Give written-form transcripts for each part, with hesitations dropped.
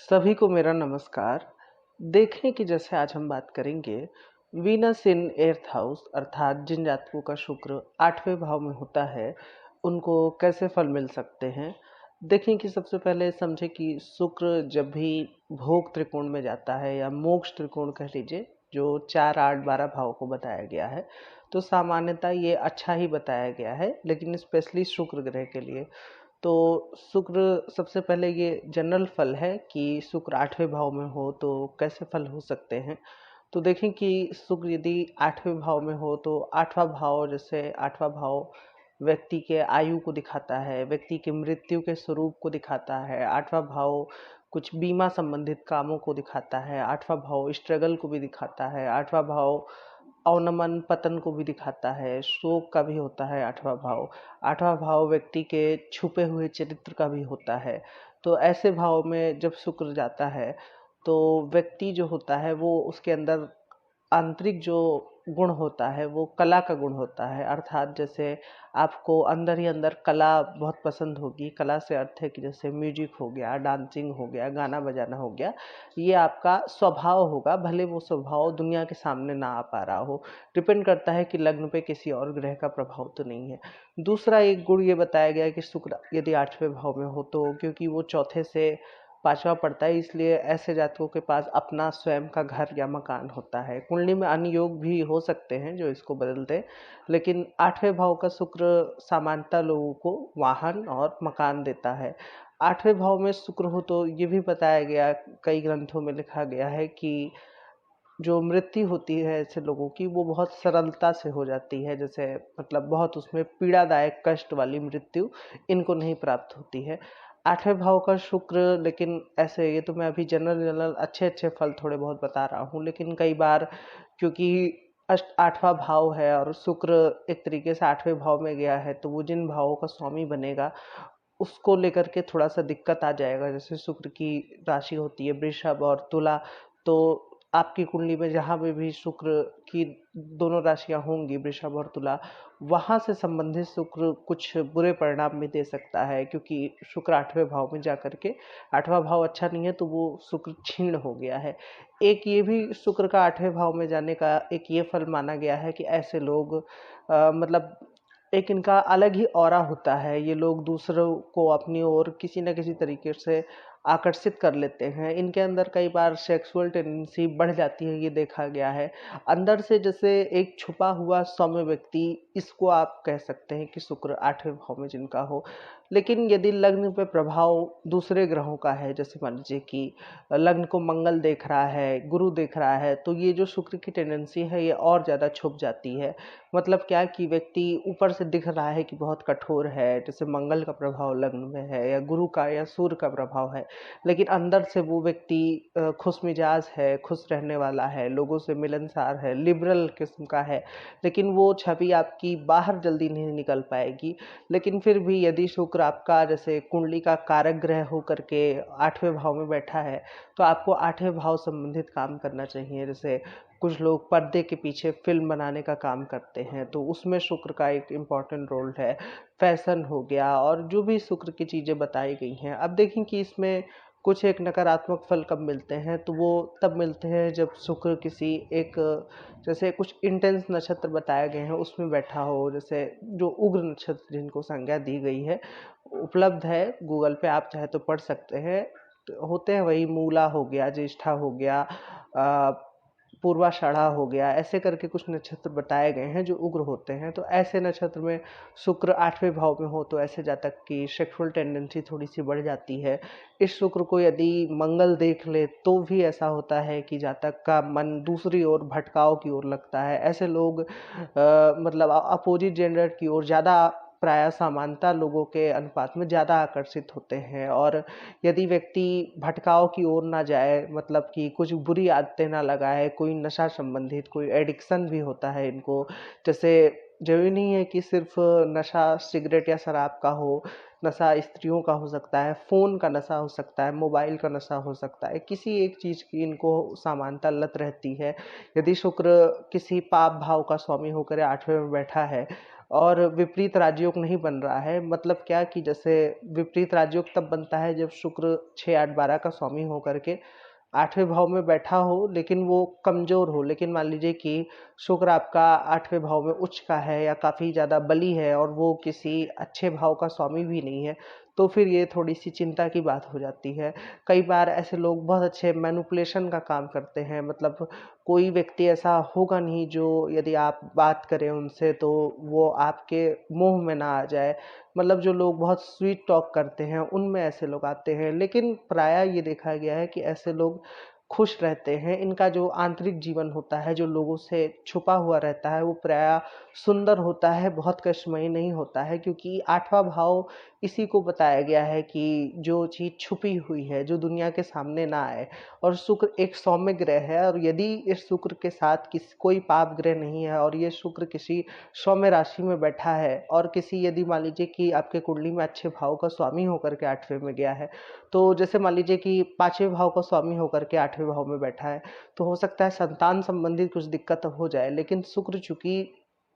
सभी को मेरा नमस्कार। देखें कि जैसे आज हम बात करेंगे वीनस इन एर्थ हाउस अर्थात जिन जातकों का शुक्र 8वें भाव में होता है उनको कैसे फल मिल सकते हैं। देखें कि सबसे पहले समझे कि शुक्र जब भी भोग त्रिकोण में जाता है या मोक्ष त्रिकोण कह लीजिए, जो 4, 8, 12 भाव को बताया गया है, तो सामान्यतः ये अच्छा ही बताया गया है, लेकिन स्पेशली शुक्र ग्रह के लिए तो शुक्र सबसे पहले ये जनरल फल है कि शुक्र 8वें भाव में हो तो कैसे फल हो सकते हैं। तो देखें कि शुक्र यदि 8वें भाव में हो तो 8वां भाव, जैसे 8वां भाव व्यक्ति के आयु को दिखाता है, व्यक्ति की मृत्यु के स्वरूप को दिखाता है। 8वां भाव कुछ बीमा संबंधित कामों को दिखाता है। 8वां भाव स्ट्रगल को भी दिखाता है। 8वां भाव अवनमन पतन को भी दिखाता है, शोक का भी होता है 8वां भाव। 8वां भाव व्यक्ति के छुपे हुए चरित्र का भी होता है। तो ऐसे भाव में जब शुक्र जाता है तो व्यक्ति जो होता है वो उसके अंदर आंतरिक जो गुण होता है वो कला का गुण होता है। अर्थात जैसे आपको अंदर ही अंदर कला बहुत पसंद होगी। कला से अर्थ है कि जैसे म्यूजिक हो गया, डांसिंग हो गया, गाना बजाना हो गया, ये आपका स्वभाव होगा, भले वो स्वभाव दुनिया के सामने ना आ पा रहा हो। डिपेंड करता है कि लग्न पे किसी और ग्रह का प्रभाव तो नहीं है। दूसरा एक गुण ये बताया गया है कि शुक्र यदि 8वें भाव में हो तो क्योंकि वो चौथे से 5वां पड़ता है, इसलिए ऐसे जातकों के पास अपना स्वयं का घर या मकान होता है। कुंडली में अन्य योग भी हो सकते हैं जो इसको बदलते हैं, लेकिन 8वें भाव का शुक्र सामान्यतः लोगों को वाहन और मकान देता है। 8वें भाव में शुक्र हो तो ये भी बताया गया, कई ग्रंथों में लिखा गया है कि जो मृत्यु होती है ऐसे लोगों की वो बहुत सरलता से हो जाती है। जैसे मतलब बहुत उसमें पीड़ादायक कष्ट वाली मृत्यु इनको नहीं प्राप्त होती है। 8वें भाव का शुक्र, लेकिन ऐसे ये तो मैं अभी जनरल जनरल अच्छे अच्छे फल थोड़े बहुत बता रहा हूँ, लेकिन कई बार क्योंकि अष्ट 8वां भाव है और शुक्र एक तरीके से 8वें भाव में गया है, तो वो जिन भावों का स्वामी बनेगा उसको लेकर के थोड़ा सा दिक्कत आ जाएगा। जैसे शुक्र की राशि होती है वृषभ और तुला, तो आपकी कुंडली में जहाँ पे भी शुक्र की दोनों राशियां होंगी, वृषभ और तुला, वहां से संबंधित शुक्र कुछ बुरे परिणाम भी दे सकता है, क्योंकि शुक्र 8वें भाव में जाकर के 8वां भाव अच्छा नहीं है तो वो शुक्र क्षीण हो गया है। एक ये भी शुक्र का 8वें भाव में जाने का एक ये फल माना गया है कि ऐसे लोग मतलब एक इनका अलग ही ऑरा होता है। ये लोग दूसरों को अपनी ओर किसी न किसी तरीके से आकर्षित कर लेते हैं। इनके अंदर कई बार सेक्सुअल टेंडेंसी बढ़ जाती है, ये देखा गया है। अंदर से जैसे एक छुपा हुआ सौम्य व्यक्ति, इसको आप कह सकते हैं कि शुक्र 8वें भाव में जिनका हो। लेकिन यदि लग्न पे प्रभाव दूसरे ग्रहों का है, जैसे मान लीजिए कि लग्न को मंगल देख रहा है, गुरु देख रहा है, तो ये जो शुक्र की टेंडेंसी है ये और ज़्यादा छुप जाती है। मतलब क्या कि व्यक्ति ऊपर से दिख रहा है कि बहुत कठोर है, जैसे मंगल का प्रभाव लग्न में है या गुरु का या सूर्य का प्रभाव है, लेकिन अंदर से वो व्यक्ति खुश मिजाज है, खुश रहने वाला है, लोगों से मिलनसार है, लिबरल किस्म का है, लेकिन वो छवि आपकी बाहर जल्दी नहीं निकल पाएगी। लेकिन फिर भी यदि शुक्र आपका जैसे कुंडली का कारक ग्रह होकर के 8वें भाव में बैठा है, तो आपको 8वें भाव संबंधित काम करना चाहिए। जैसे कुछ लोग पर्दे के पीछे फिल्म बनाने का काम करते हैं, तो उसमें शुक्र का एक इम्पॉर्टेंट रोल है। फैशन हो गया और जो भी शुक्र की चीज़ें बताई गई हैं। अब देखें कि इसमें कुछ एक नकारात्मक फल कब मिलते हैं, तो वो तब मिलते हैं जब शुक्र किसी एक जैसे कुछ इंटेंस नक्षत्र बताए गए हैं उसमें बैठा हो। जैसे जो उग्र नक्षत्र जिनको संज्ञा दी गई है, उपलब्ध है गूगल पे, आप चाहे तो पढ़ सकते हैं। तो होते हैं वही मूला हो गया, ज्येष्ठा हो गया, पूर्वाषाढ़ा हो गया, ऐसे करके कुछ नक्षत्र बताए गए हैं जो उग्र होते हैं। तो ऐसे नक्षत्र में शुक्र 8वें भाव में हो तो ऐसे जातक की सेक्सुअल टेंडेंसी थोड़ी सी बढ़ जाती है। इस शुक्र को यदि मंगल देख ले तो भी ऐसा होता है कि जातक का मन दूसरी ओर भटकाव की ओर लगता है। ऐसे लोग मतलब अपोजिट जेंडर की ओर ज़्यादा, प्राय समानता लोगों के अनुपात में ज़्यादा आकर्षित होते हैं। और यदि व्यक्ति भटकाव की ओर ना जाए, मतलब कि कुछ बुरी आदतें ना लगाए, कोई नशा संबंधित कोई एडिक्शन भी होता है इनको। जैसे जरूरी नहीं है कि सिर्फ नशा सिगरेट या शराब का हो, नशा स्त्रियों का हो सकता है, फोन का नशा हो सकता है, मोबाइल का नशा हो सकता है, किसी एक चीज की इनको सामान्यता लत रहती है। यदि शुक्र किसी पाप भाव का स्वामी होकर 8वें में बैठा है और विपरीत राजयोग नहीं बन रहा है। मतलब क्या कि जैसे विपरीत राजयोग तब बनता है जब शुक्र 6, 8, 12 का स्वामी होकर के 8वें भाव में बैठा हो, लेकिन वो कमज़ोर हो। लेकिन मान लीजिए कि शुक्र आपका 8वें भाव में उच्च का है या काफ़ी ज़्यादा बली है और वो किसी अच्छे भाव का स्वामी भी नहीं है, तो फिर ये थोड़ी-सी चिंता की बात हो जाती है। कई बार ऐसे लोग बहुत अच्छे मैनिपुलेशन का काम करते हैं। मतलब कोई व्यक्ति ऐसा होगा नहीं जो यदि आप बात करें उनसे तो वो आपके मोह में ना आ जाए। मतलब जो लोग बहुत स्वीट टॉक करते हैं उनमें ऐसे लोग आते हैं, लेकिन प्रायः ये देखा गया है कि ऐसे लोग खुश रहते हैं। इनका जो आंतरिक जीवन होता है, जो लोगों से छुपा हुआ रहता है, वो प्रायः सुंदर होता है, बहुत कष्टमयी नहीं होता है, क्योंकि 8वां भाव इसी को बताया गया है कि जो चीज़ छुपी हुई है, जो दुनिया के सामने ना आए। और शुक्र एक सौम्य ग्रह है, और यदि इस शुक्र के साथ कोई पाप ग्रह नहीं है और ये शुक्र किसी सौम्य राशि में बैठा है और किसी यदि मान लीजिए कि आपके कुंडली में अच्छे भाव का स्वामी होकर के 8वें में गया है, तो जैसे मान लीजिए कि 5वें भाव का स्वामी होकर के 8वें भाव में बैठा है, तो हो सकता है संतान संबंधित कुछ दिक्कत हो जाए। लेकिन शुक्र चूंकि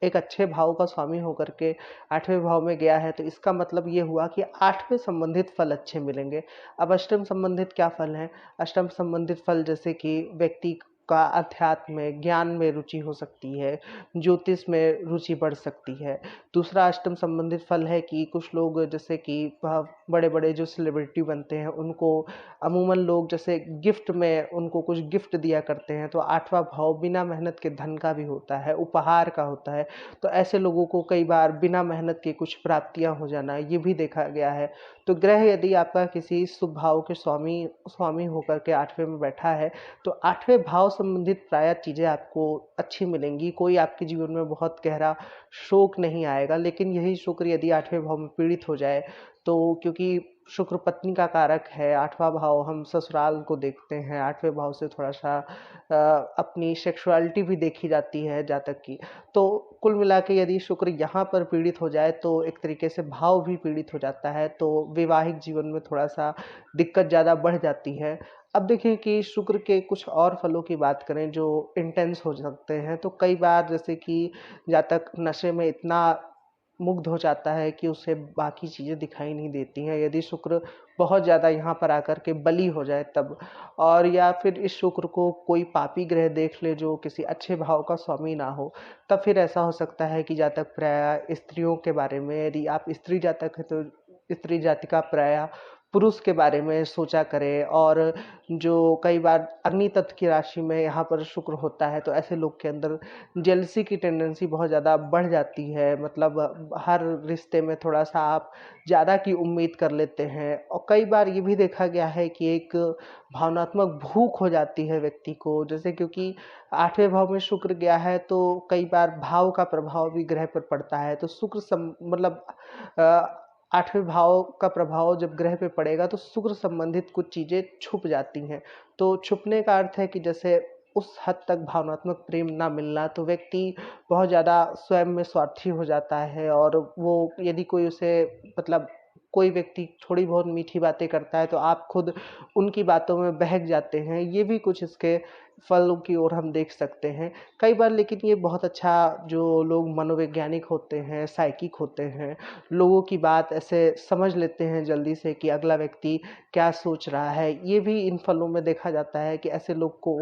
एक अच्छे भाव का स्वामी होकर के 8वें भाव में गया है, तो इसका मतलब ये हुआ कि 8वें संबंधित फल अच्छे मिलेंगे। अब अष्टम संबंधित क्या फल हैं? अष्टम संबंधित फल जैसे कि व्यक्ति का अध्यात्म में, ज्ञान में रुचि हो सकती है, ज्योतिष में रुचि बढ़ सकती है। दूसरा अष्टम संबंधित फल है कि कुछ लोग जैसे कि बड़े-बड़े जो सेलिब्रिटी बनते हैं, उनको अमूमन लोग जैसे गिफ्ट में उनको कुछ गिफ्ट दिया करते हैं, तो 8वां भाव बिना मेहनत के धन का भी होता है, उपहार का होता है। तो ऐसे लोगों को कई बार बिना मेहनत के कुछ प्राप्तियाँ हो जाना, ये भी देखा गया है। तो ग्रह यदि आपका किसी शुभ भाव के स्वामी स्वामी होकर के 8वें में बैठा है, तो 8वें भाव संबंधित प्रायः चीज़ें आपको अच्छी मिलेंगी। कोई आपके जीवन में बहुत गहरा शोक नहीं आएगा। लेकिन यही शुक्र यदि 8वें भाव में पीड़ित हो जाए, तो क्योंकि शुक्र पत्नी का कारक है, 8वां भाव हम ससुराल को देखते हैं, 8वें भाव से थोड़ा-सा अपनी सेक्सुअलिटी भी देखी जाती है जातक की। तो कुल मिला के यदि शुक्र यहाँ पर पीड़ित हो जाए, तो एक तरीके से भाव भी पीड़ित हो जाता है, तो वैवाहिक जीवन में थोड़ा-सा दिक्कत ज़्यादा बढ़ जाती है। अब देखिए कि शुक्र के कुछ और फलों की बात करें जो इंटेंस हो सकते हैं, तो कई बार जैसे कि जातक नशे में इतना मुग्ध हो जाता है कि उसे बाकी चीज़ें दिखाई नहीं देती हैं। यदि शुक्र बहुत ज़्यादा यहाँ पर आकर के बली हो जाए तब, और या फिर इस शुक्र को कोई पापी ग्रह देख ले जो किसी अच्छे भाव का स्वामी ना हो, तब फिर ऐसा हो सकता है कि जातक प्रायः स्त्रियों के बारे में, यदि आप स्त्री जातक हैं तो स्त्री जातिका प्रायः पुरुष के बारे में सोचा करे। और जो कई बार अग्नि तत्व की राशि में यहाँ पर शुक्र होता है, तो ऐसे लोग के अंदर जेलसी की टेंडेंसी बहुत ज़्यादा बढ़ जाती है। मतलब हर रिश्ते में थोड़ा-सा आप ज़्यादा की उम्मीद कर लेते हैं, और कई बार ये भी देखा गया है कि एक भावनात्मक भूख हो जाती है व्यक्ति को। जैसे क्योंकि 8वें भाव में शुक्र गया है, तो कई बार भाव का प्रभाव भी ग्रह पर पड़ता है। तो शुक्र मतलब अ, 8वें भाव का प्रभाव जब ग्रह पे पड़ेगा, तो शुक्र संबंधित कुछ चीज़ें छुप जाती हैं। तो छुपने का अर्थ है कि जैसे उस हद तक भावनात्मक प्रेम ना मिलना, तो व्यक्ति बहुत ज़्यादा स्वयं में स्वार्थी हो जाता है। और वो यदि कोई उसे मतलब कोई व्यक्ति थोड़ी बहुत मीठी बातें करता है, तो आप खुद उनकी बातों में बहक जाते हैं। ये भी कुछ इसके फलों की ओर हम देख सकते हैं। कई बार लेकिन ये बहुत अच्छा, जो लोग मनोवैज्ञानिक होते हैं, साइकिक होते हैं, लोगों की बात ऐसे समझ लेते हैं जल्दी से कि अगला व्यक्ति क्या सोच रहा है। ये भी इन फलों में देखा जाता है कि ऐसे लोग को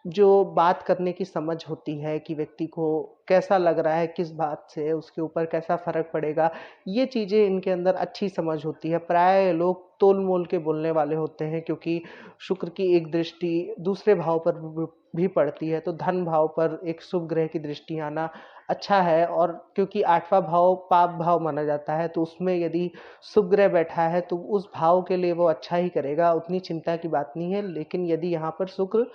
जो बात करने की समझ होती है कि व्यक्ति को कैसा लग रहा है, किस बात से उसके ऊपर कैसा फ़र्क पड़ेगा, ये चीज़ें इनके अंदर अच्छी समझ होती है। प्रायः ये लोग तोल-मोल के बोलने वाले होते हैं, क्योंकि शुक्र की एक दृष्टि दूसरे भाव पर भी पड़ती है, तो धन भाव पर एक शुभ ग्रह की दृष्टि आना अच्छा है। और क्योंकि 8वां भाव पाप भाव माना जाता है, तो उसमें यदि शुभ ग्रह बैठा है, तो उस भाव के लिए वो अच्छा ही करेगा, उतनी चिंता की बात नहीं है। लेकिन यदि यहाँ पर शुक्र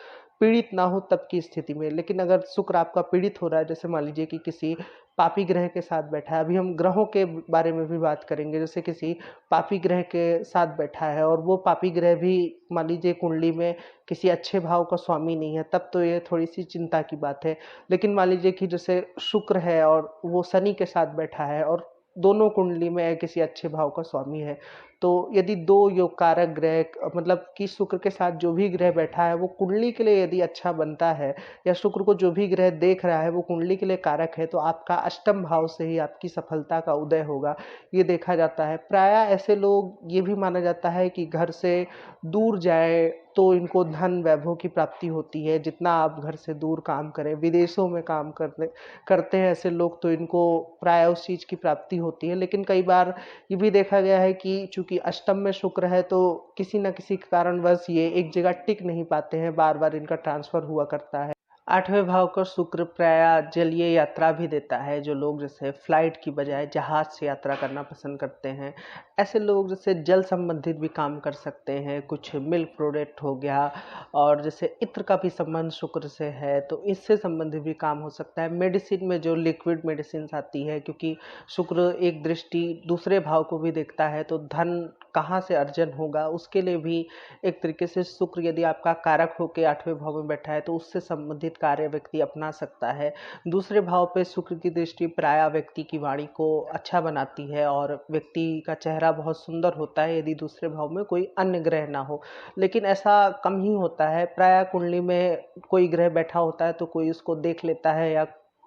पीड़ित ना हो तब की स्थिति में, लेकिन अगर शुक्र आपका पीड़ित हो रहा है, जैसे मान लीजिए कि किसी पापी ग्रह के साथ बैठा है, अभी हम ग्रहों के बारे में भी बात करेंगे, जैसे किसी पापी ग्रह के साथ बैठा है और वो पापी ग्रह भी मान लीजिए कुंडली में किसी अच्छे भाव का स्वामी नहीं है, तब तो ये थोड़ी सी चिंता की बात है। लेकिन मान लीजिए कि जैसे शुक्र है और वो शनि के साथ बैठा है, और दोनों कुंडली में किसी अच्छे भाव का स्वामी है, तो यदि 2 योग कारक ग्रह मतलब कि शुक्र के साथ जो भी ग्रह बैठा है वो कुंडली के लिए यदि अच्छा बनता है, या शुक्र को जो भी ग्रह देख रहा है वो कुंडली के लिए कारक है, तो आपका अष्टम भाव से ही आपकी सफलता का उदय होगा, ये देखा जाता है। प्रायः ऐसे लोग, ये भी माना जाता है कि घर से दूर जाए तो इनको धन वैभव की प्राप्ति होती है। जितना आप घर से दूर काम करें, विदेशों में काम करते करते हैं ऐसे लोग, तो इनको प्राय उस चीज़ की प्राप्ति होती है। लेकिन कई बार ये भी देखा गया है कि चूंकि अष्टम में शुक्र है, तो किसी न किसी कारणवश ये एक जगह टिक नहीं पाते हैं, बार बार इनका ट्रांसफर हुआ करता है। 8वें भाव का शुक्र प्रायः जलीय यात्रा भी देता है। जो लोग जैसे फ्लाइट की बजाय जहाज से यात्रा करना पसंद करते हैं, ऐसे लोग जैसे जल संबंधित भी काम कर सकते हैं। कुछ मिल्क प्रोडक्ट हो गया, और जैसे इत्र का भी संबंध शुक्र से है, तो इससे संबंधित भी काम हो सकता है। मेडिसिन में जो लिक्विड मेडिसिन आती है, क्योंकि शुक्र एक दृष्टि दूसरे भाव को भी देखता है, तो धन कहाँ से अर्जन होगा उसके लिए भी एक तरीके से शुक्र यदि आपका कारक होकर 8वें भाव में बैठा है, तो उससे संबंधित कार्य व्यक्ति अपना सकता है। दूसरे भाव पे शुक्र की दृष्टि प्राय व्यक्ति की वाणी को अच्छा बनाती है, और व्यक्ति का चेहरा बहुत सुंदर होता है यदि दूसरे भाव में कोई अन्य ग्रह ना हो। लेकिन ऐसा कम ही होता है। प्राय कुंडली में कोई ग्रह बैठा होता है तो कोई उसको देख लेता है, या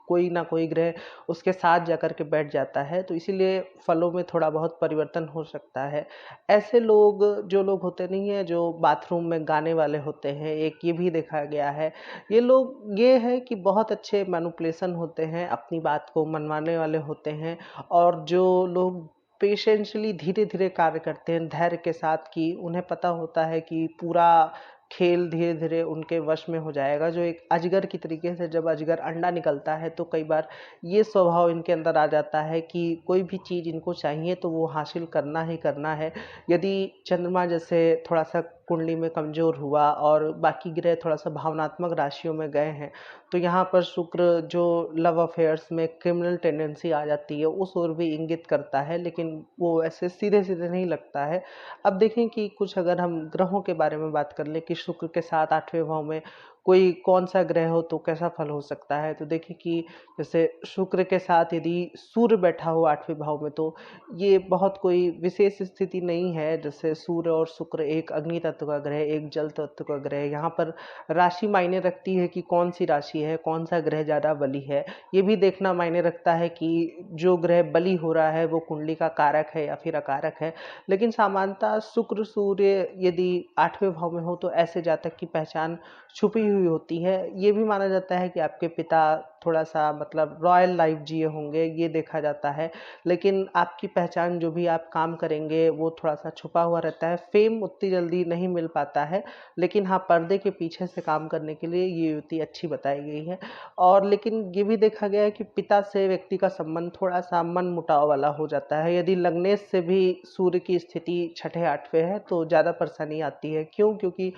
कोई ना कोई ग्रह उसके साथ जाकर के बैठ जाता है, तो इसीलिए फलों में थोड़ा बहुत परिवर्तन हो सकता है। ऐसे लोग, जो लोग होते नहीं है जो बाथरूम में गाने वाले होते हैं, एक ये भी देखा गया है। ये लोग, ये है कि बहुत अच्छे मैनिपुलेशन होते हैं, अपनी बात को मनवाने वाले होते हैं। और जो लोग पेशेंशली धीरे धीरे कार्य करते हैं धैर्य के साथ, कि उन्हें पता होता है कि पूरा खेल धीरे धीरे उनके वश में हो जाएगा। जो एक अजगर की तरीके से, जब अजगर अंडा निकलता है तो कई बार ये स्वभाव इनके अंदर आ जाता है कि कोई भी चीज़ इनको चाहिए तो वो हासिल करना ही करना है। यदि चंद्रमा जैसे थोड़ा सा कुंडली में कमजोर हुआ और बाकी ग्रह थोड़ा सा भावनात्मक राशियों में गए हैं, तो यहाँ पर शुक्र जो लव अफेयर्स में क्रिमिनल टेंडेंसी आ जाती है उस ओर भी इंगित करता है, लेकिन वो ऐसे सीधे सीधे नहीं लगता है। अब देखें कि कुछ अगर हम ग्रहों के बारे में बात कर लें कि शुक्र के साथ 8वें भाव में कोई कौन सा ग्रह हो तो कैसा फल हो सकता है, तो देखिए कि जैसे शुक्र के साथ यदि सूर्य बैठा हो 8वें भाव में, तो ये बहुत कोई विशेष स्थिति नहीं है। जैसे सूर्य और शुक्र एक अग्नि तत्व का ग्रह, एक जल तत्व का ग्रह, यहाँ पर राशि मायने रखती है कि कौन सी राशि है, कौन सा ग्रह ज़्यादा बली है। ये भी देखना मायने रखता है कि जो ग्रह बली हो रहा है वो कुंडली का कारक है या फिर अकारक है। लेकिन सामान्यतः शुक्र सूर्य यदि 8वें भाव में हो तो ऐसे जातक की पहचान छुपी हुई होती है। ये भी माना जाता है कि आपके पिता थोड़ा सा मतलब रॉयल लाइफ जिए होंगे, ये देखा जाता है। लेकिन आपकी पहचान, जो भी आप काम करेंगे वो थोड़ा सा छुपा हुआ रहता है। फेम उतनी जल्दी नहीं मिल पाता है, लेकिन हाँ, पर्दे के पीछे से काम करने के लिए ये युवती अच्छी बताई गई है। और लेकिन ये भी देखा गया है कि पिता से व्यक्ति का संबंध थोड़ा सा मन मुटाव वाला हो जाता है। यदि लग्नेश से भी सूर्य की स्थिति 6ठे 8वें है तो ज़्यादा परेशानी आती है। क्यों? क्योंकि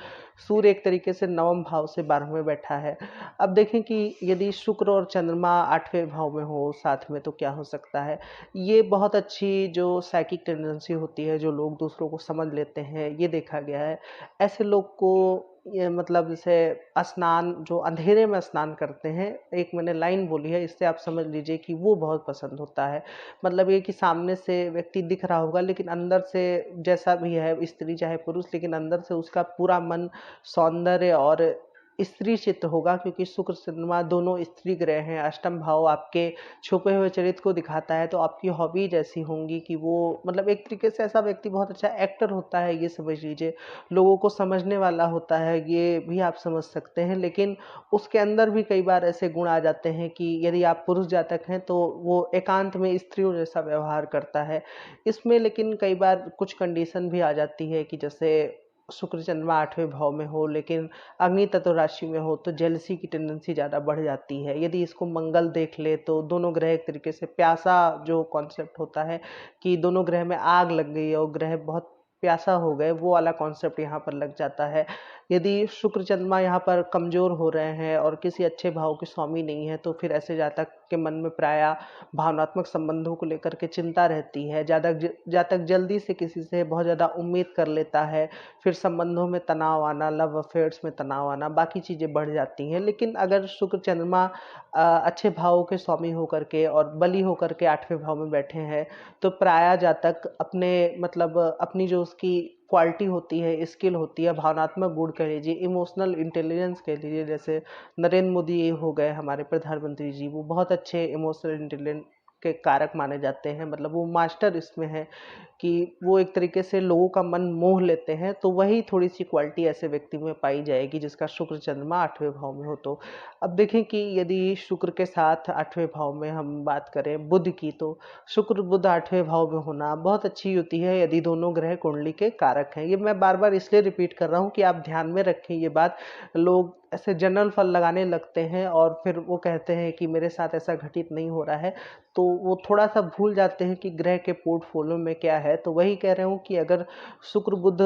सूर्य एक तरीके से नवम भाव से 12वें बैठा है। अब देखें कि यदि शुक्र और चंद्रमा 8वें भाव में हो साथ में, तो क्या हो सकता है। ये बहुत अच्छी जो साइकिक टेंडेंसी होती है, जो लोग दूसरों को समझ लेते हैं, ये देखा गया है। ऐसे लोग को ये मतलब जैसे स्नान, जो अंधेरे में स्नान करते हैं, एक मैंने लाइन बोली है, इससे आप समझ लीजिए कि वो बहुत पसंद होता है। मतलब ये कि सामने से व्यक्ति दिख रहा होगा लेकिन अंदर से, जैसा भी है स्त्री चाहे पुरुष, लेकिन अंदर से उसका पूरा मन सौंदर्य और स्त्री चित्त होगा, क्योंकि शुक्र चंद्रमा दोनों स्त्री ग्रह हैं। अष्टम भाव आपके छुपे हुए चरित्र को दिखाता है, तो आपकी हॉबी जैसी होंगी कि वो मतलब एक तरीके से ऐसा व्यक्ति बहुत अच्छा एक्टर होता है, ये समझ लीजिए। लोगों को समझने वाला होता है, ये भी आप समझ सकते हैं। लेकिन उसके अंदर भी कई बार ऐसे गुण आ जाते हैं कि यदि आप पुरुष जातक हैं तो वो एकांत में स्त्रियों जैसा व्यवहार करता है इसमें। लेकिन कई बार कुछ कंडीशन भी आ जाती है कि जैसे शुक्र चंद्रमा 8वें भाव में हो लेकिन अग्नि तत्व राशि में हो, तो जेलसी की टेंडेंसी ज़्यादा बढ़ जाती है। यदि इसको मंगल देख ले तो दोनों ग्रह एक तरीके से प्यासा, जो कॉन्सेप्ट होता है कि दोनों ग्रह में आग लग गई और ग्रह बहुत प्यासा हो गए, वो वाला कॉन्सेप्ट यहाँ पर लग जाता है। यदि शुक्र चंद्रमा यहाँ पर कमजोर हो रहे हैं और किसी अच्छे भाव के स्वामी नहीं है, तो फिर ऐसे जातक के मन में प्रायः भावनात्मक संबंधों को लेकर के चिंता रहती है। जातक जल्दी से किसी से बहुत ज़्यादा उम्मीद कर लेता है, फिर संबंधों में तनाव आना, लव अफेयर्स में तनाव आना, बाकी चीज़ें बढ़ जाती हैं। लेकिन अगर शुक्र चंद्रमा अच्छे भावों के स्वामी होकर के और बली होकर के 8वें भाव में बैठे हैं, तो प्रायः जातक अपने मतलब अपनी जो उसकी क्वालिटी होती है, स्किल होती है, भावनात्मक गुण कह लीजिए, इमोशनल इंटेलिजेंस कह लीजिए, जैसे नरेंद्र मोदी हो गए हमारे प्रधानमंत्री जी, वो बहुत अच्छे इमोशनल इंटेलिजेंस के कारक माने जाते हैं। मतलब वो मास्टर इसमें है कि वो एक तरीके से लोगों का मन मोह लेते हैं। तो वही थोड़ी सी क्वालिटी ऐसे व्यक्ति में पाई जाएगी जिसका शुक्र चंद्रमा 8वें भाव में हो। तो अब देखें कि यदि शुक्र के साथ 8वें भाव में हम बात करें बुध की, तो शुक्र बुध 8वें भाव में होना बहुत अच्छी होती है यदि दोनों ग्रह कुंडली के कारक हैं। ये मैं बार बार इसलिए रिपीट कर रहा हूँ कि आप ध्यान में रखें ये बात। लोग ऐसे जनरल फल लगाने लगते हैं और फिर वो कहते हैं कि मेरे साथ ऐसा घटित नहीं हो रहा है, तो वो थोड़ा सा भूल जाते हैं कि ग्रह के पोर्टफोलियो में क्या है। तो वही कह रहे हूँ कि अगर शुक्र बुध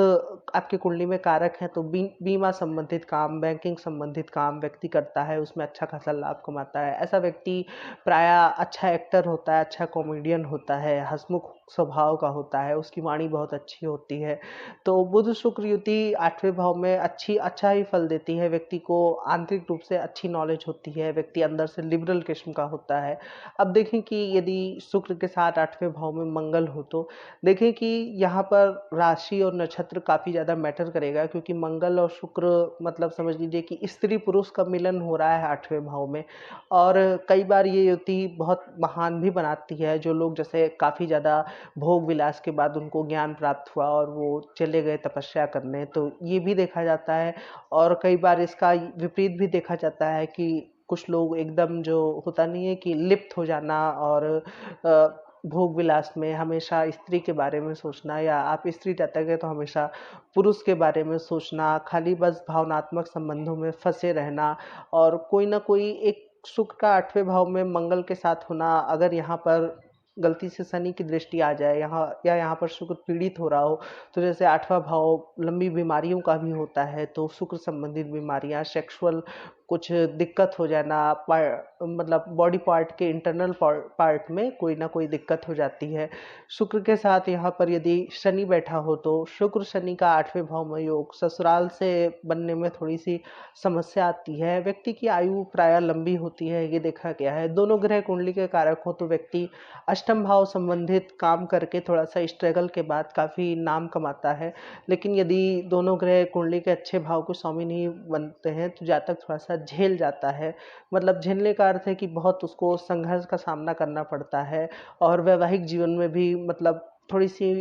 आपकी कुंडली में कारक है, तो बीमा संबंधित काम, बैंकिंग संबंधित काम व्यक्ति करता है, उसमें अच्छा खासा लाभ कमाता है। ऐसा व्यक्ति प्रायः अच्छा एक्टर होता है, अच्छा कॉमेडियन होता है, हंसमुख स्वभाव का होता है, उसकी वाणी बहुत अच्छी होती है। तो बुध शुक्र युति 8वें भाव में अच्छा ही फल देती है। व्यक्ति को आंतरिक रूप से अच्छी नॉलेज होती है, व्यक्ति अंदर से लिबरल किस्म का होता है। अब देखें कि यदि शुक्र के साथ 8वें भाव में मंगल हो, तो देखें कि यहाँ पर राशि और नक्षत्र काफ़ी ज़्यादा मैटर करेगा, क्योंकि मंगल और शुक्र मतलब समझ लीजिए कि स्त्री पुरुष का मिलन हो रहा है 8वें भाव में। और कई बार ये युति बहुत महान भी बनाती है। जो लोग जैसे काफ़ी ज़्यादा भोग विलास के बाद उनको ज्ञान प्राप्त हुआ और वो चले गए तपस्या करने, तो ये भी देखा जाता है। और कई बार इसका विपरीत भी देखा जाता है कि कुछ लोग एकदम जो होता नहीं है कि लिप्त हो जाना और भोग विलास में हमेशा स्त्री के बारे में सोचना, या आप स्त्री जातक है तो हमेशा पुरुष के बारे में सोचना, खाली बस भावनात्मक संबंधों में फंसे रहना। और कोई ना कोई एक शुक्र का 8वें भाव में मंगल के साथ होना, अगर यहाँ पर गलती से शनि की दृष्टि आ जाए यहाँ, या यहाँ पर शुक्र पीड़ित हो रहा हो, तो जैसे 8वां भाव लंबी बीमारियों का भी होता है, तो शुक्र संबंधित बीमारियां, सेक्सुअल कुछ दिक्कत हो जाना, मतलब बॉडी पार्ट के इंटरनल पार्ट में कोई ना कोई दिक्कत हो जाती है। शुक्र के साथ यहाँ पर यदि शनि बैठा हो, तो शुक्र शनि का 8वें भाव में योग ससुराल से बनने में थोड़ी सी समस्या आती है। व्यक्ति की आयु प्रायः लंबी होती है, ये देखा गया है। दोनों ग्रह कुंडली के कारक हो तो व्यक्ति अष्टम भाव संबंधित काम करके थोड़ा सा स्ट्रगल के बाद काफ़ी नाम कमाता है। लेकिन यदि दोनों ग्रह कुंडली के अच्छे भाव को स्वामी नहीं बनते हैं, तो जातक थोड़ा सा झेल जाता है। मतलब झेलने का अर्थ है कि बहुत उसको संघर्ष का सामना करना पड़ता है। और वैवाहिक जीवन में भी मतलब थोड़ी सी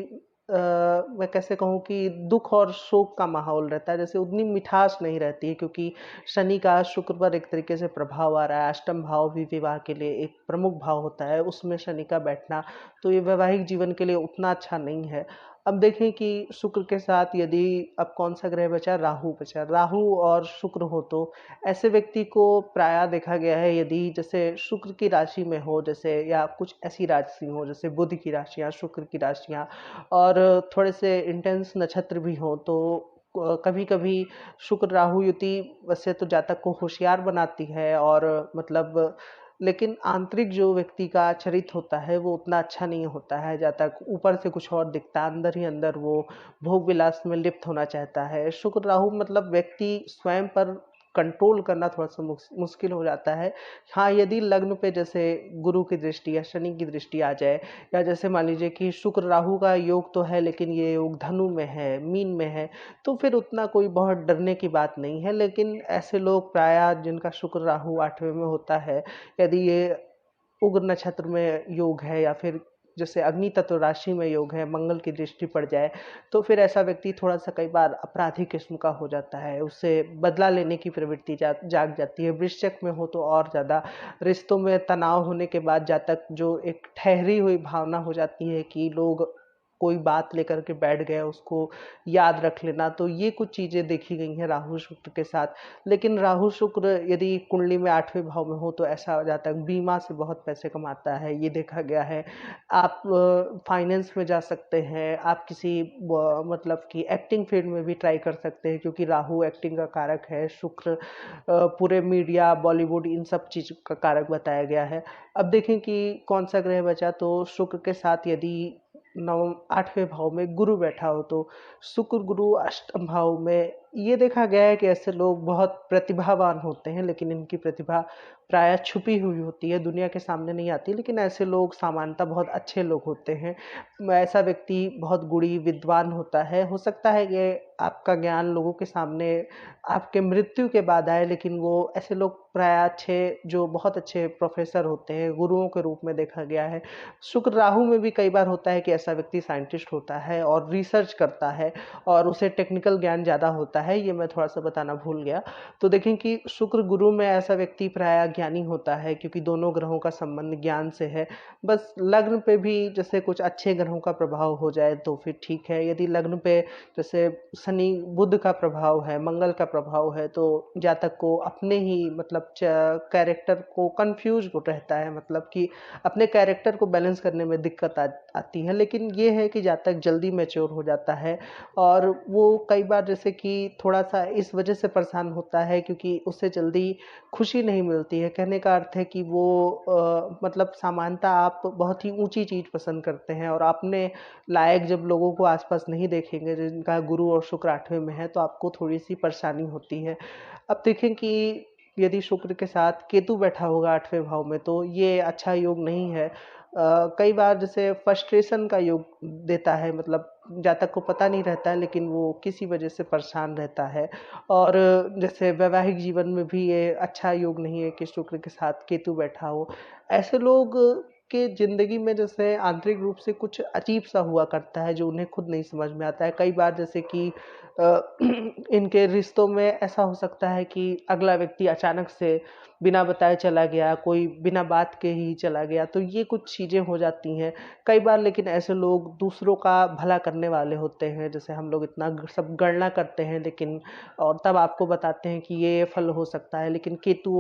मैं कैसे कहूँ कि दुख और शोक का माहौल रहता है, जैसे उतनी मिठास नहीं रहती है, क्योंकि शनि का शुक्र पर एक तरीके से प्रभाव आ रहा है। अष्टम भाव भी विवाह के लिए एक प्रमुख भाव होता है, उसमें शनि का बैठना, तो ये वैवाहिक जीवन के लिए उतना अच्छा नहीं है। अब देखें कि शुक्र के साथ यदि अब कौन सा ग्रह बचा, राहु बचा। राहु और शुक्र हो तो ऐसे व्यक्ति को प्रायः देखा गया है, यदि जैसे शुक्र की राशि में हो, जैसे या कुछ ऐसी राशि हो जैसे बुध की राशियाँ, शुक्र की राशियाँ, और थोड़े से इंटेंस नक्षत्र भी हों, तो कभी कभी शुक्र राहु युति वैसे तो जातक को होशियार बनाती है, और मतलब लेकिन आंतरिक जो व्यक्ति का चरित्र होता है वो उतना अच्छा नहीं होता है। जातक ऊपर से कुछ और दिखता है, अंदर ही अंदर वो भोग विलास में लिप्त होना चाहता है। शुक्र राहु मतलब व्यक्ति स्वयं पर कंट्रोल करना थोड़ा सा मुश्किल हो जाता है। हाँ, यदि लग्न पे जैसे गुरु की दृष्टि या शनि की दृष्टि आ जाए, या जैसे मान लीजिए कि शुक्र राहु का योग तो है, लेकिन ये योग धनु में है, मीन में है, तो फिर उतना कोई बहुत डरने की बात नहीं है। लेकिन ऐसे लोग प्रायः जिनका शुक्र राहु 8वें में होता है, यदि ये उग्र नक्षत्र में योग है, या फिर जैसे अग्नि तत्व राशि में योग है, मंगल की दृष्टि पड़ जाए, तो फिर ऐसा व्यक्ति थोड़ा सा कई बार अपराधी किस्म का हो जाता है। उससे बदला लेने की प्रवृत्ति जाग जाती है। वृश्चिक में हो तो और ज़्यादा रिश्तों में तनाव होने के बाद जातक जो एक ठहरी हुई भावना हो जाती है कि लोग कोई बात लेकर के बैठ गया उसको याद रख लेना, तो ये कुछ चीज़ें देखी गई हैं राहु शुक्र के साथ। लेकिन राहु शुक्र यदि कुंडली में 8वें भाव में हो तो ऐसा हो जाता है बीमा से बहुत पैसे कमाता है, ये देखा गया है। आप फाइनेंस में जा सकते हैं, आप किसी मतलब कि एक्टिंग फील्ड में भी ट्राई कर सकते हैं, क्योंकि राहु एक्टिंग का कारक है, शुक्र पूरे मीडिया बॉलीवुड इन सब चीज़ का कारक बताया गया है। अब देखें कि कौन सा ग्रह बचा, तो शुक्र के साथ यदि नवम 8वें भाव में गुरु बैठा हो तो शुक्र गुरु अष्टम भाव में, ये देखा गया है कि ऐसे लोग बहुत प्रतिभावान होते हैं, लेकिन इनकी प्रतिभा प्रायः छुपी हुई होती है, दुनिया के सामने नहीं आती। लेकिन ऐसे लोग सामान्यतः बहुत अच्छे लोग होते हैं। ऐसा व्यक्ति बहुत गुणी विद्वान होता है। हो सकता है कि आपका ज्ञान लोगों के सामने आपके मृत्यु के बाद आए, लेकिन वो ऐसे लोग प्रायः अच्छे, जो बहुत अच्छे प्रोफेसर होते हैं, गुरुओं के रूप में देखा गया है। शुक्र राहु में भी कई बार होता है कि ऐसा व्यक्ति साइंटिस्ट होता है और रिसर्च करता है और उसे टेक्निकल ज्ञान ज़्यादा होता है, ये मैं थोड़ा सा बताना भूल गया। तो देखें कि शुक्र गुरु में ऐसा व्यक्ति प्रायः ज्ञानी होता है, क्योंकि दोनों ग्रहों का संबंध ज्ञान से है। बस लग्न पे भी जैसे कुछ अच्छे ग्रहों का प्रभाव हो जाए तो फिर ठीक है। यदि लग्न पे जैसे शनि बुध का प्रभाव है, मंगल का प्रभाव है, तो जातक को अपने ही मतलब कैरेक्टर को कंफ्यूज रहता है, मतलब कि अपने कैरेक्टर को बैलेंस करने में दिक्कत आती है। लेकिन ये है कि जातक जल्दी मैच्योर हो जाता है और वो कई बार जैसे कि थोड़ा सा इस वजह से परेशान होता है क्योंकि उसे जल्दी खुशी नहीं मिलती है। कहने का अर्थ है कि वो मतलब सामान्यतः आप बहुत ही ऊंची चीज़ पसंद करते हैं और अपने लायक जब लोगों को आसपास नहीं देखेंगे जिनका गुरु और शुक्र 8वें में है, तो आपको थोड़ी सी परेशानी होती है। अब देखें कि यदि शुक्र के साथ केतु बैठा होगा 8वें भाव में तो ये अच्छा योग नहीं है। कई बार जैसे फ्रस्ट्रेशन का योग देता है, मतलब जातक को पता नहीं रहता है लेकिन वो किसी वजह से परेशान रहता है। और जैसे वैवाहिक जीवन में भी ये अच्छा योग नहीं है कि शुक्र के साथ केतु बैठा हो। ऐसे लोग के ज़िंदगी में जैसे आंतरिक रूप से कुछ अजीब सा हुआ करता है जो उन्हें खुद नहीं समझ में आता है। कई बार जैसे कि इनके रिश्तों में ऐसा हो सकता है कि अगला व्यक्ति अचानक से बिना बताए चला गया, कोई बिना बात के ही चला गया, तो ये कुछ चीज़ें हो जाती हैं कई बार। लेकिन ऐसे लोग दूसरों का भला करने वाले होते हैं, जैसे हम लोग इतना सब गणना करते हैं लेकिन और तब आपको बताते हैं कि ये फल हो सकता है। लेकिन केतु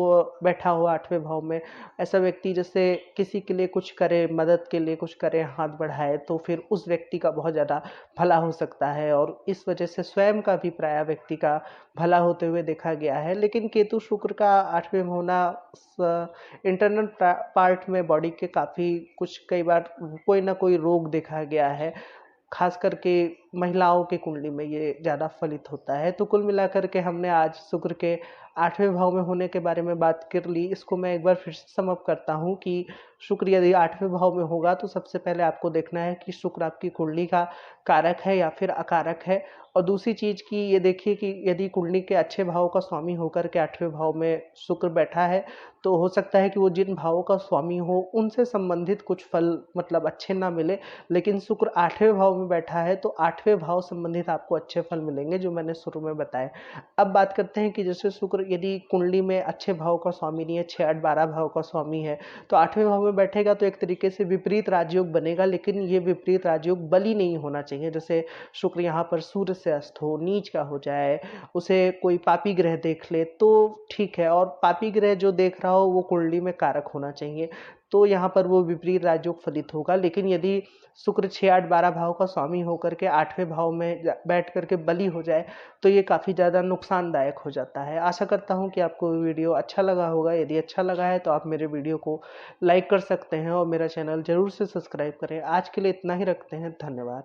बैठा हुआ 8वें भाव में, ऐसा व्यक्ति जैसे किसी के लिए कुछ करे, मदद के लिए कुछ करे, हाथ बढ़ाए, तो फिर उस व्यक्ति का बहुत ज़्यादा भला हो सकता है और इस वजह से स्वयं का भी प्राय व्यक्ति का भला होते हुए देखा गया है। लेकिन केतु शुक्र का 8वें में होना इंटरनल पार्ट में बॉडी के काफ़ी कुछ कई बार कोई ना कोई रोग देखा गया है, खास करके महिलाओं के कुंडली में ये ज़्यादा फलित होता है। तो कुल मिलाकर के हमने आज शुक्र के 8वें भाव में होने के बारे में बात कर ली। इसको मैं एक बार फिर से सम अप करता हूँ कि शुक्र यदि 8वें भाव में होगा तो सबसे पहले आपको देखना है कि शुक्र आपकी कुंडली का कारक है या फिर अकारक है। और दूसरी चीज़ की ये देखिए कि यदि कुंडली के अच्छे भाव का स्वामी होकर के 8वें भाव में शुक्र बैठा है तो हो सकता है कि वो जिन भावों का स्वामी हो उनसे संबंधित कुछ फल मतलब अच्छे ना मिले, लेकिन शुक्र 8वें भाव में बैठा है तो 8वें भाव संबंधित आपको अच्छे फल मिलेंगे जो मैंने शुरू में बताए। अब बात करते हैं कि जैसे शुक्र यदि कुंडली में अच्छे भाव का स्वामी नहीं है, 6, 8, 12 भाव का स्वामी है, तो 8वें भाव में बैठेगा तो एक तरीके से विपरीत राजयोग बनेगा। लेकिन ये विपरीत राजयोग बली नहीं होना चाहिए। जैसे शुक्र यहाँ पर सूर्य से अस्त हो, नीच का हो जाए, उसे कोई पापी ग्रह देख ले तो ठीक है, और पापी ग्रह जो देख रहा हो वो कुंडली में कारक होना चाहिए, तो यहाँ पर वो विपरीत राजयोग फलित होगा। लेकिन यदि शुक्र 6, 8, 12 भाव का स्वामी होकर के 8वें भाव में बैठ करके बली हो जाए तो ये काफ़ी ज़्यादा नुकसानदायक हो जाता है। आशा करता हूँ कि आपको वीडियो अच्छा लगा होगा। यदि अच्छा लगा है तो आप मेरे वीडियो को लाइक कर सकते हैं और मेरा चैनल ज़रूर से सब्सक्राइब करें। आज के लिए इतना ही रखते हैं। धन्यवाद।